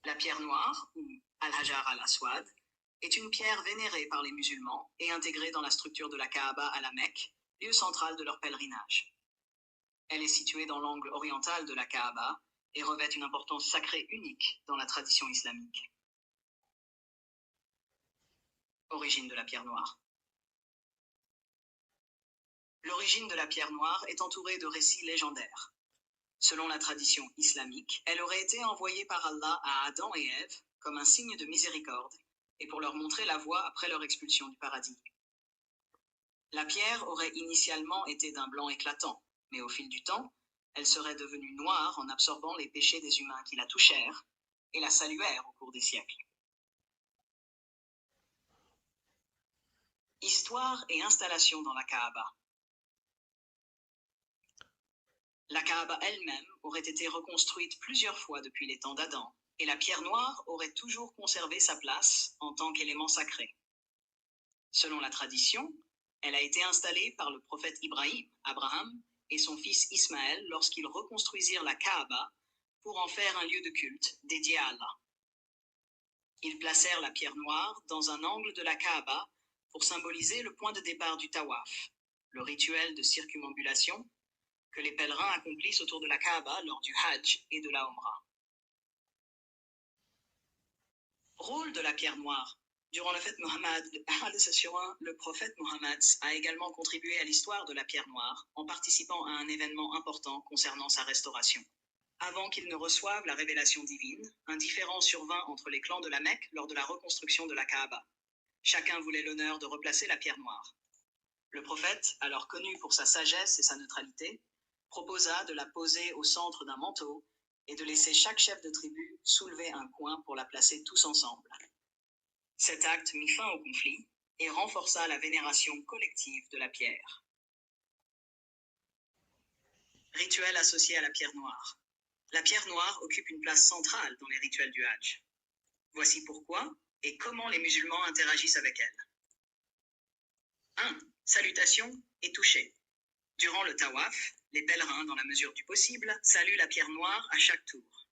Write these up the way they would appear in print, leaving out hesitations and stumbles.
La pierre noire, ou Al-Hajar al-Aswad, est une pierre vénérée par les musulmans et intégrée dans la structure de la Kaaba à la Mecque, lieu central de leur pèlerinage. Elle est située dans l'angle oriental de la Kaaba et revêt une importance sacrée unique dans la tradition islamique. Origine de la pierre noire. L'origine de la pierre noire est entourée de récits légendaires. Selon la tradition islamique, elle aurait été envoyée par Allah à Adam et Ève comme un signe de miséricorde et pour leur montrer la voie après leur expulsion du paradis. La pierre aurait initialement été d'un blanc éclatant, mais au fil du temps, elle serait devenue noire en absorbant les péchés des humains qui la touchèrent et la saluèrent au cours des siècles. Histoire et installation dans la Kaaba. La Kaaba elle-même aurait été reconstruite plusieurs fois depuis les temps d'Adam, et la pierre noire aurait toujours conservé sa place en tant qu'élément sacré. Selon la tradition, elle a été installée par le prophète Abraham, et son fils Ismaël lorsqu'ils reconstruisirent la Kaaba pour en faire un lieu de culte dédié à Allah. Ils placèrent la pierre noire dans un angle de la Kaaba pour symboliser le point de départ du tawaf, le rituel de circumambulation que les pèlerins accomplissent autour de la Kaaba lors du Hajj et de la Omra. Rôle de la pierre noire. Durant le le prophète Mohammed a également contribué à l'histoire de la pierre noire en participant à un événement important concernant sa restauration. Avant qu'il ne reçoive la révélation divine, un différend survint entre les clans de la Mecque lors de la reconstruction de la Kaaba. Chacun voulait l'honneur de replacer la pierre noire. Le prophète, alors connu pour sa sagesse et sa neutralité, proposa de la poser au centre d'un manteau et de laisser chaque chef de tribu soulever un coin pour la placer tous ensemble. Cet acte mit fin au conflit et renforça la vénération collective de la pierre. Rituel associé à la pierre noire. La pierre noire occupe une place centrale dans les rituels du Hajj. Voici pourquoi et comment les musulmans interagissent avec elle. 1. Salutation et toucher. Durant le tawaf, les pèlerins, dans la mesure du possible, saluent la pierre noire à chaque tour.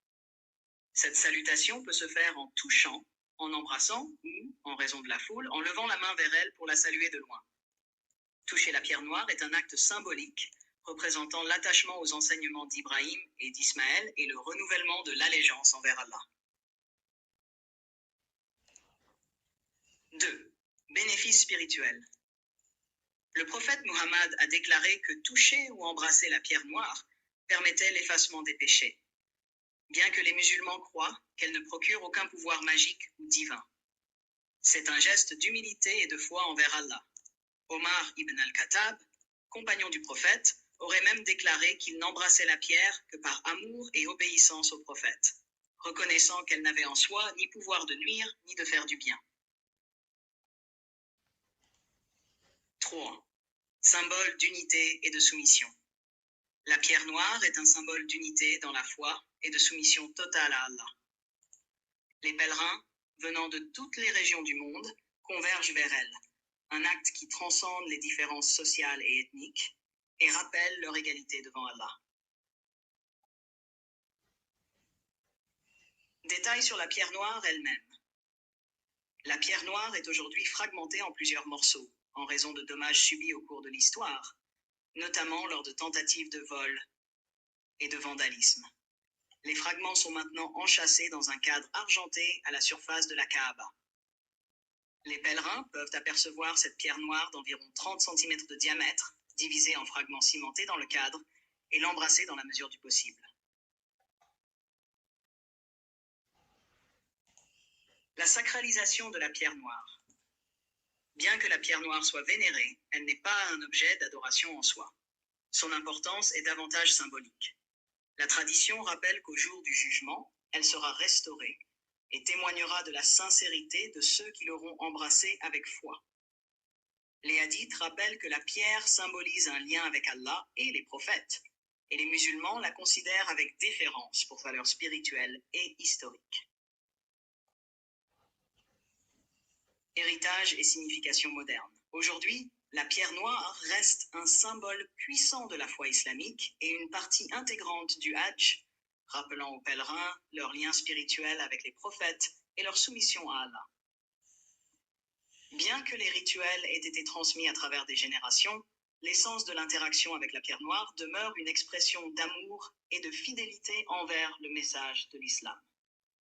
Cette salutation peut se faire en touchant, en embrassant ou, en raison de la foule, en levant la main vers elle pour la saluer de loin. Toucher la pierre noire est un acte symbolique représentant l'attachement aux enseignements d'Ibrahim et d'Ismaël et le renouvellement de l'allégeance envers Allah. 2. Bénéfice spirituel. Le prophète Muhammad a déclaré que toucher ou embrasser la pierre noire permettait l'effacement des péchés, bien que les musulmans croient qu'elle ne procure aucun pouvoir magique ou divin. C'est un geste d'humilité et de foi envers Allah. Omar ibn al-Khattab, compagnon du prophète, aurait même déclaré qu'il n'embrassait la pierre que par amour et obéissance au prophète, reconnaissant qu'elle n'avait en soi ni pouvoir de nuire ni de faire du bien. 3. Symbole d'unité et de soumission. La pierre noire est un symbole d'unité dans la foi et de soumission totale à Allah. Les pèlerins, venant de toutes les régions du monde, convergent vers elle, un acte qui transcende les différences sociales et ethniques et rappelle leur égalité devant Allah. Détails sur la pierre noire elle-même. La pierre noire est aujourd'hui fragmentée en plusieurs morceaux, en raison de dommages subis au cours de l'histoire, notamment lors de tentatives de vol et de vandalisme. Les fragments sont maintenant enchâssés dans un cadre argenté à la surface de la Kaaba. Les pèlerins peuvent apercevoir cette pierre noire d'environ 30 cm de diamètre, divisée en fragments cimentés dans le cadre, et l'embrasser dans la mesure du possible. La sacralisation de la pierre noire. Bien que la pierre noire soit vénérée, elle n'est pas un objet d'adoration en soi. Son importance est davantage symbolique. La tradition rappelle qu'au jour du jugement, elle sera restaurée et témoignera de la sincérité de ceux qui l'auront embrassée avec foi. Les hadiths rappellent que la pierre symbolise un lien avec Allah et les prophètes, et les musulmans la considèrent avec déférence pour valeur spirituelle et historique. Héritage et signification moderne. Aujourd'hui, la pierre noire reste un symbole puissant de la foi islamique et une partie intégrante du Hajj, rappelant aux pèlerins leur lien spirituel avec les prophètes et leur soumission à Allah. Bien que les rituels aient été transmis à travers des générations, l'essence de l'interaction avec la pierre noire demeure une expression d'amour et de fidélité envers le message de l'islam.